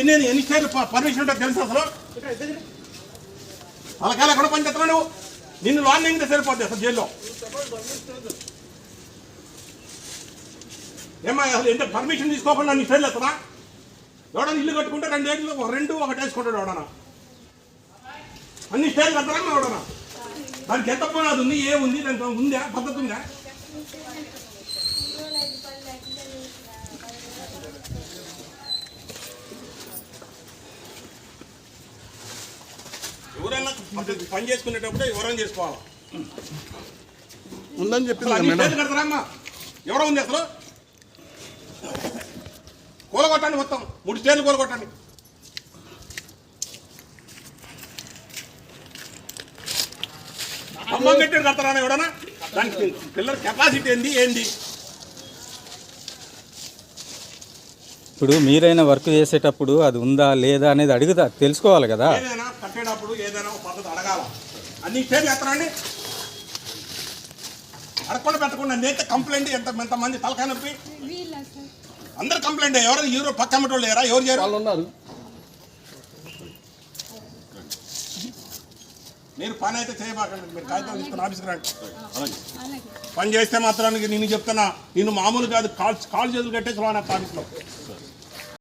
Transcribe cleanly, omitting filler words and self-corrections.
ఎన్ని స్టేర్లు పర్మిషన్ ఉంటుందో తెలుసు అసలు అలాగే ఎక్కడ పని చేస్తున్నావు నువ్వు నిన్ను లోన్ ఎంగితే సరిపోద్ది అసలు జైల్లో ఏమా అసలు ఎంత పర్మిషన్ తీసుకోకుండా నీ స్టేర్లు వస్తుందా ఎవడన్నా ఇల్లు కట్టుకుంటే 2 ఏళ్ళు ఒకటి వేసుకుంటాడు ఎవడన్నా అన్ని స్టేర్లు కట్టరా ఎవడన్నా దానికి ఎంత పునాది ఉంది ఏముంది దానికి ఉందా పద్ధతి ఉందా ఎవరైనా పని చేసుకునేటప్పుడు ఎవరైనా చేసుకోవాలి ఉందని చెప్పింది కడతారమ్మా ఎవరో ఉంది అసలు కూలగొట్టండి మొత్తం 3 స్టేర్లు కూలగొట్టండి అమ్మ కట్టాడు కడతారా ఎవడన్నా దానికి పిల్లల కెపాసిటీ ఏంది ఇప్పుడు మీరైనా వర్క్ చేసేటప్పుడు అది ఉందా లేదా అనేది అడుగుతా తెలుసుకోవాలి కదా ఏదైనా కట్టేటప్పుడు ఏదైనా ఒక పద్ధతి అడగాల అన్ని స్టేర్లు ఎత్తరండి అడగకుండా పెట్టకుండా నేత కంప్లైంట్ ఎంతమంది తలకాయ నొప్పి అందరు కంప్లైంట్ ఎవరు పక్క అమ్మటోళ్ళు లేరా ఎవరు చేయరు ఉన్నారు మీరు పని అయితే చేయబాకండి మీరు కాగితం తీసుకుని ఆఫీస్కి రండి పని చేస్తే మాత్రానికి నేను చెప్తున్నా నేను మామూలు కాదు కాల్ చేతులు కట్టేసి ఆఫీస్లో